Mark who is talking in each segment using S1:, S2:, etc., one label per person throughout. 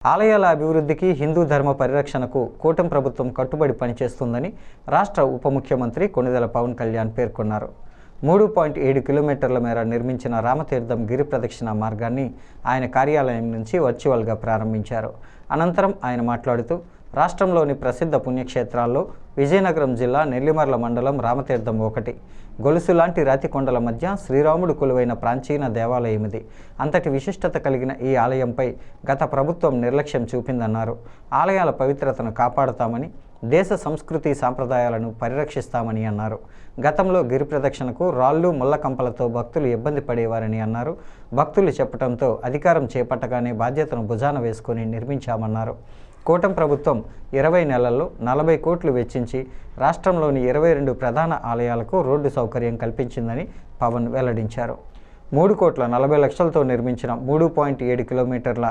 S1: ఆలయాల అభివృద్ధికి హిందూ ధర్మ పరిరక్షణకు కూటమి ప్రభుత్వం కట్టుబడి పనిచేస్తుందని రాష్ట్ర ఉప ముఖ్యమంత్రి కొణిదెల పవన్ కళ్యాణ్ పేర్కొన్నారు. 3.7 కిలోమీటర్ల మేర నిర్మించిన రామతీర్థం గిరి ప్రదక్షిణ మార్గాన్ని ఆయన కార్యాలయం నుంచి వర్చువల్గా ప్రారంభించారు. అనంతరం ఆయన మాట్లాడుతూ రాష్ట్రంలోని ప్రసిద్ధ పుణ్యక్షేత్రాల్లో విజయనగరం జిల్లా నెల్లిమర్ల మండలం రామతీర్థం ఒకటి. గొలుసు లాంటి రాతి కొండల మధ్య శ్రీరాముడు కొలువైన ప్రాచీన దేవాలయం ఇది. అంతటి విశిష్టత కలిగిన ఈ ఆలయంపై గత ప్రభుత్వం నిర్లక్ష్యం చూపిందన్నారు. ఆలయాల పవిత్రతను కాపాడుతామని, దేశ సంస్కృతి సాంప్రదాయాలను పరిరక్షిస్తామని అన్నారు. గతంలో గిరి ప్రదక్షిణకు రాళ్ళు ముళ్ళ కంపలతో భక్తులు ఇబ్బంది పడేవారని అన్నారు. భక్తులు చెప్పడంతో అధికారం చేపట్టగానే బాధ్యతను భుజాన వేసుకొని నిర్మించామన్నారు. కూటమి ప్రభుత్వం 20 నెలల్లో 40 కోట్లు వెచ్చించి రాష్ట్రంలోని 22 ప్రధాన ఆలయాలకు రోడ్డు సౌకర్యం కల్పించిందని పవన్ వెల్లడించారు. 3,40,00,000తో నిర్మించిన 3.7 కిలోమీటర్ల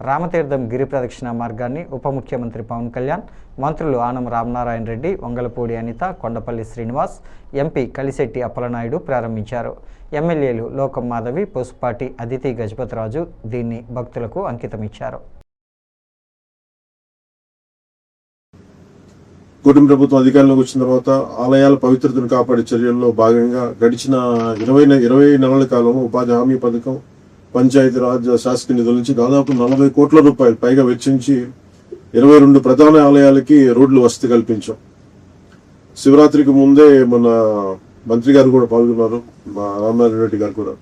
S1: రామతీర్థం గిరి ప్రదక్షిణ మార్గాన్ని ఉప ముఖ్యమంత్రి పవన్ కళ్యాణ్, మంత్రులు ఆనం రామనారాయణ రెడ్డి, వంగలపూడి అనిత, కొండపల్లి శ్రీనివాస్, ఎంపీ కలిశెట్టి అప్పలనాయుడు ప్రారంభించారు. ఎమ్మెల్యేలు లోకం మాధవి, పుష్పాటి, అదితి గజపతిరాజు దీన్ని భక్తులకు అంకితమిచ్చారు.
S2: కూటమి ప్రభుత్వం అధికారంలోకి వచ్చిన తర్వాత ఆలయాల పవిత్రతను కాపాడే చర్యల్లో భాగంగా గడిచిన 20 నెలల కాలంలో ఉపాధి హామీ పథకం, పంచాయతీరాజ్ శాసక నిధుల నుంచి దాదాపు 40 కోట్ల రూపాయలు పైగా వెచ్చించి 22 ప్రధాన ఆలయాలకి రోడ్లు వసతి కల్పించాం. శివరాత్రికి ముందే మన మంత్రి గారు కూడా పాల్గొన్నారు, మా రామనారాయణ రెడ్డి గారు కూడా.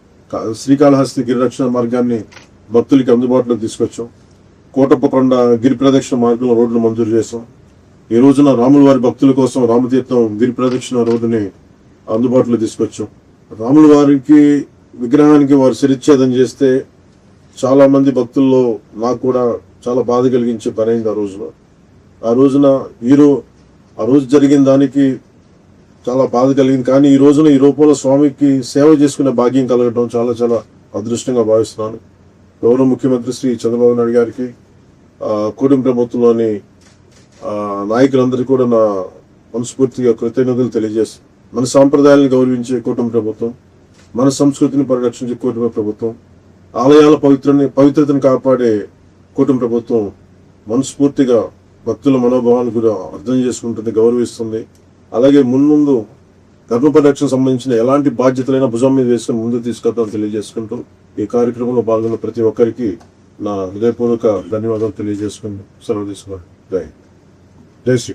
S2: శ్రీకాళహస్తి గిరి రక్షణ మార్గాన్ని భక్తులకి అందుబాటులోకి తీసుకొచ్చాం. కోటప్పకొండ గిరి ప్రదక్షిణ మార్గంలో రోడ్లు మంజూరు చేశాం. ఈ రోజున రాముల వారి భక్తుల కోసం రామతీర్థం గిరి ప్రదక్షిణ రోడ్డుని అందుబాటులో తీసుకొచ్చాం. రాముల వారికి విగ్రహానికి వారు శిరచ్ఛేదం చేస్తే చాలా మంది భక్తుల్లో నాకు కూడా చాలా బాధ కలిగించే పనైంది. ఆ రోజు జరిగిన దానికి చాలా బాధ కలిగింది. కానీ ఈ రోజున ఈ రూపంలో స్వామికి సేవ చేసుకునే భాగ్యం కలగడం చాలా చాలా అదృష్టంగా భావిస్తున్నాను. గౌరవ ముఖ్యమంత్రి శ్రీ చంద్రబాబు నాయుడు గారికి, కూటమి ప్రభుత్వంలోని నాయకులందరికీ కూడా నా మనస్ఫూర్తిగా కృతజ్ఞతలు తెలియజేస్తాను. మన సాంప్రదాయాలను గౌరవించే కూటమి ప్రభుత్వం, మన సంస్కృతిని పరిరక్షించే కూటమి ప్రభుత్వం, ఆలయాల పవిత్రతను కాపాడే కూటమి ప్రభుత్వం మనస్ఫూర్తిగా భక్తుల మనోభావాలను కూడా అర్థం చేసుకుంటుంది, గౌరవిస్తుంది. అలాగే మున్ముందు ధర్మ పరిరక్షణ సంబంధించిన ఎలాంటి బాధ్యతలైనా భుజం మీద వేసుకుని ముందుకు తీసుకెళ్తామని తెలియజేసుకుంటూ ఈ కార్యక్రమంలో పాల్గొన్న ప్రతి ఒక్కరికి నా హృదయపూర్వక ధన్యవాదాలు తెలియజేసుకుని సెలవు తీసుకోండి. జై శ్రీ.